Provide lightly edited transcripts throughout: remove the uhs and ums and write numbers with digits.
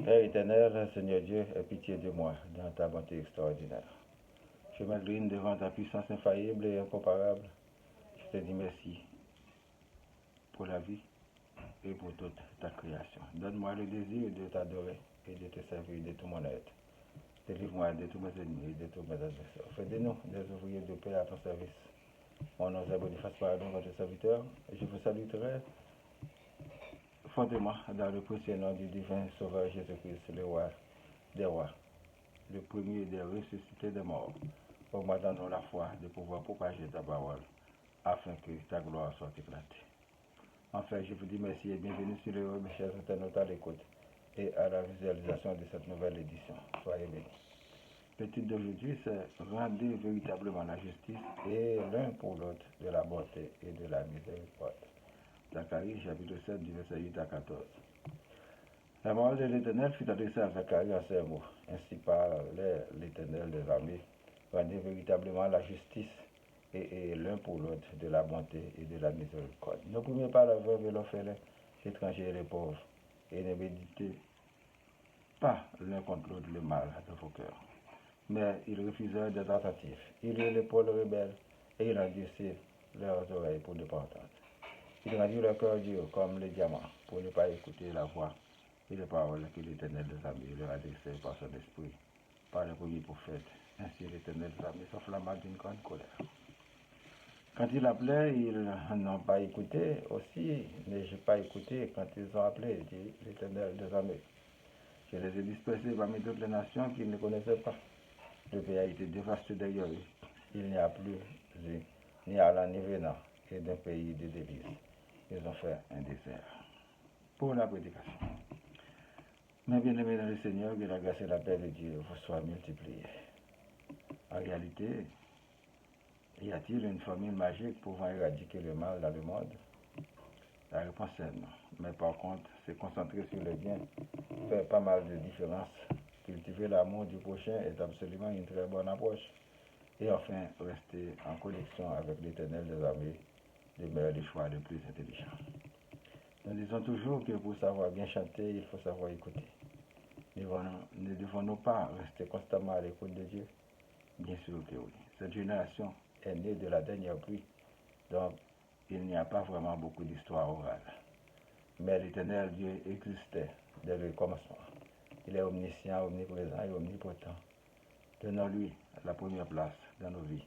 Père éternel, Seigneur Dieu, aie pitié de moi dans ta bonté extraordinaire. Je m'incline devant ta puissance infaillible et incomparable. Je te dis merci pour la vie et pour toute ta création. Donne-moi le désir de t'adorer et de te servir de tout mon être. Délivre-moi de tous mes ennemis et de tous mes adversaires. Fais de nous des ouvriers de paix à ton service. Mon nom est Boniface Paradon, votre serviteur, et je vous saluterai fortement dans le précieux nom du divin Sauveur Jésus-Christ, le roi des rois, le premier des ressuscités des morts. Augmente nous la foi de pouvoir propager ta parole, afin que ta gloire soit éclatée. Enfin, je vous dis merci et bienvenue sur le web, chers internautes à l'écoute et à la visualisation de cette nouvelle édition. Soyez bénis. Le titre d'aujourd'hui, c'est Rendez véritablement la justice et l'un pour l'autre de la bonté et de la miséricorde. Zacharie, chapitre 7, du verset 8 à 14. La parole de l'Éternel fut adressée à Zacharie en ces mots. Ainsi parle l'Éternel des armées. Rendez véritablement la justice et l'un pour l'autre de la bonté et de la miséricorde. N'opprimez pas la veuve et l'orphelin, l'étranger et les pauvres, et ne méditez pas l'un contre l'autre le mal de vos cœurs. Mais ils refusèrent d'être attentifs. Ils eurent l'épaule rebelle et ils endurcirent leurs oreilles pour ne pas entendre. Ils rendirent leur cœur dur comme les diamants pour ne pas écouter la voix et les paroles que l'Éternel des armées leur adressait par son esprit, par les premiers prophètes. Ainsi l'Éternel des armées s'enflamma d'une grande colère. Quand il appelait, ils n'ont pas écouté. Aussi, n'ai-je pas écouté quand ils ont appelé, dit l'Éternel des armées. Je les ai dispersés parmi toutes les nations qu'ils ne connaissaient pas. Le pays a été dévasté derrière eux. Il n'y a plus ni allant ni venant, et d'un pays de délices. Ils ont fait un désert. Pour la prédication. Mes bien-aimés dans le Seigneur, que la grâce et la paix de Dieu vous soient multipliées. En réalité, y a-t-il une formule magique pouvant éradiquer le mal dans le monde? La réponse est non. Mais par contre, se concentrer sur le bien fait pas mal de différence. Cultiver l'amour du prochain est absolument une très bonne approche. Et enfin, rester en connexion avec l'Éternel des armées demeure le choix le plus intelligent. Nous disons toujours que pour savoir bien chanter, il faut savoir écouter. Ne devons-nous pas rester constamment à l'écoute de Dieu? Bien sûr que oui. Cette génération est née de la dernière pluie, donc il n'y a pas vraiment beaucoup d'histoires orales. Mais l'Éternel Dieu existait dès le commencement. Il est omniscient, omniprésent et omnipotent. Donnons-lui la première place dans nos vies,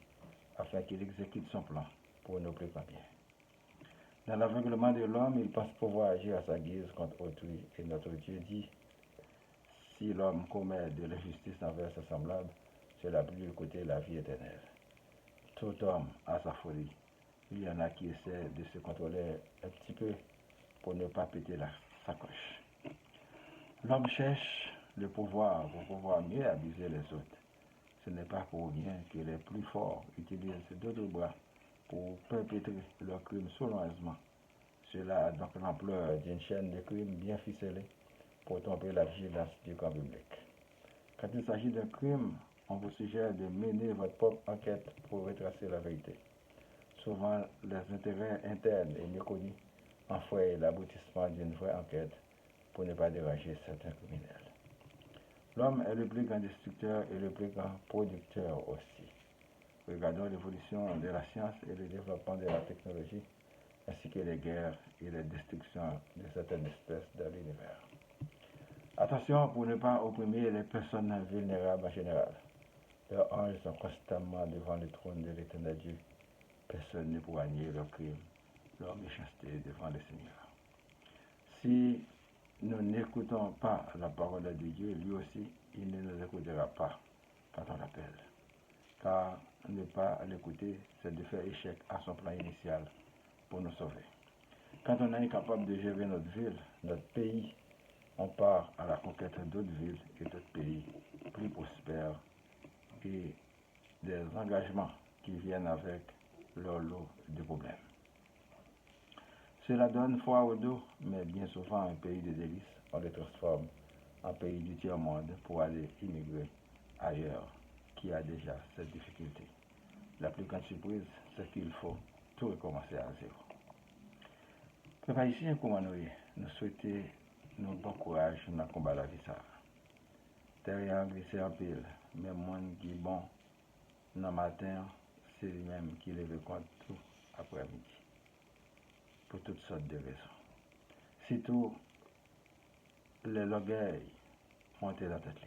afin qu'il exécute son plan pour nos plus grands biens. Dans l'aveuglement de l'homme, il pense pouvoir agir à sa guise contre autrui, et notre Dieu dit, si l'homme commet de l'injustice envers ses semblables, cela peut lui coûter la vie éternelle. Tout homme a sa folie. Il y en a qui essaient de se contrôler un petit peu pour ne pas péter la sacoche. L'homme cherche le pouvoir pour pouvoir mieux abuser les autres. Ce n'est pas pour rien que les plus forts utilisent d'autres bras pour perpétrer leurs crimes sournoisement. Cela a donc l'ampleur d'une chaîne de crimes bien ficelée pour tromper la vigilance du grand public. Quand il s'agit d'un crime, on vous suggère de mener votre propre enquête pour retracer la vérité. Souvent, les intérêts internes et méconnus enfouillent l'aboutissement d'une vraie enquête pour ne pas déranger certains criminels. L'homme est le plus grand destructeur et le plus grand producteur aussi. Regardons l'évolution de la science et le développement de la technologie, ainsi que les guerres et les destructions de certaines espèces dans l'univers. Attention pour ne pas opprimer les personnes vulnérables en général. Leurs anges sont constamment devant le trône de l'Éternel Dieu. Personne ne pourra nier leurs crimes, leur méchanceté devant le Seigneur. Si nous n'écoutons pas la parole de Dieu, lui aussi, il ne nous écoutera pas quand on l'appelle. Car ne pas l'écouter, c'est de faire échec à son plan initial pour nous sauver. Quand on est incapable de gérer notre ville, notre pays, on part à la conquête d'autres villes et d'autres pays plus prospères et des engagements qui viennent avec leur lot de problèmes. Cela donne froid au dos, mais bien souvent un pays de délices, on le transforme en pays du tiers-monde pour aller immigrer ailleurs, qui a déjà cette difficulté. La plus grande surprise, c'est qu'il faut tout recommencer à zéro. Peuple haïtien, comment nous nous bon courage dans le combat de la vie. Terre a glissé en pile, mais le monde qui est bon dans le matin, c'est lui-même qui lève contre tout après-midi. Pour toutes sortes de raisons. Surtout, les l'orgueil montent dans la tête.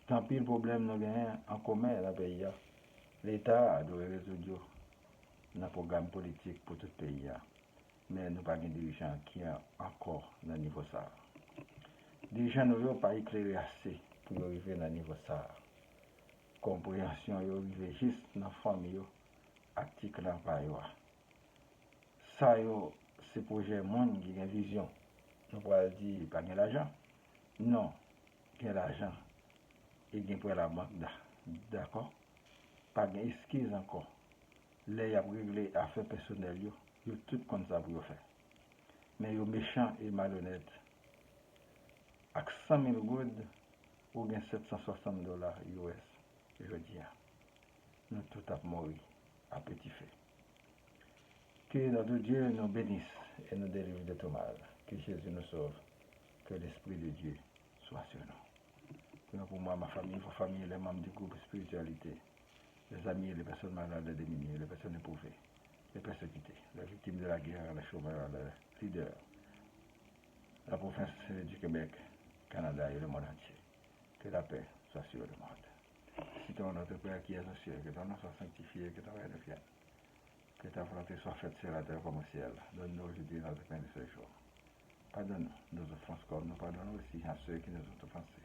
Tant pis le problème nous gagnons en commun dans le pays. L'État doit résoudre un programme politique pour tout le pays. Mais nous n'avons pas de dirigeants qui sont encore dans le niveau ça. Les dirigeants ne sont pas éclairés assez pour arriver dans le niveau ça. Compréhension est arrivée juste dans la famille, article dans le ça, c'est pour les gens qui ont une vision. Nous pouvons dire pas de l'argent. Non, il y a l'argent. Et il y a la banque. D'accord? Pas d'excuse encore. Les gens qui ont réglé les affaires personnelles, ils ont tout comme ça pour faire. Mais ils sont méchants et malhonnêtes. Avec 100 000 gouttes, ou bien $760 US, je dis, nous tout avons mort à petit feu. Que notre Dieu nous bénisse et nous délivre de tout mal. Que Jésus nous sauve. Que l'Esprit de Dieu soit sur nous. Pour moi, ma famille, vos familles, les membres du groupe spiritualité, les amis, les personnes malades, les démunies, les personnes éprouvées, les persécutées, les victimes de la guerre, les chômeurs, les leaders, la province du Québec, Canada et le monde entier. Que la paix soit sur le monde. Citons notre Père qui est aux cieux, que ton nom soit sanctifié, que ton règne vienne. Que ta volonté soit faite sur la terre comme au ciel. Donne-nous aujourd'hui notre pain de ce jour. Pardonne-nous nos offenses comme nous pardonnons aussi à ceux qui nous ont offensés.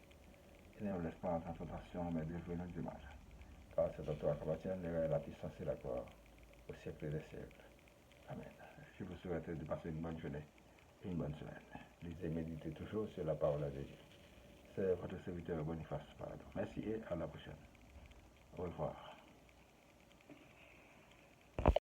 Et ne nous laisse pas entrer en tentation, mais délivre-nous du mal. Car c'est à toi qu'appartiennent la puissance et la gloire au siècle des siècles. Amen. Je vous souhaite de passer une bonne journée et une bonne semaine. Lisez et méditez toujours sur la parole de Dieu. C'est votre serviteur Boniface Pardon. Merci et à la prochaine. Au revoir.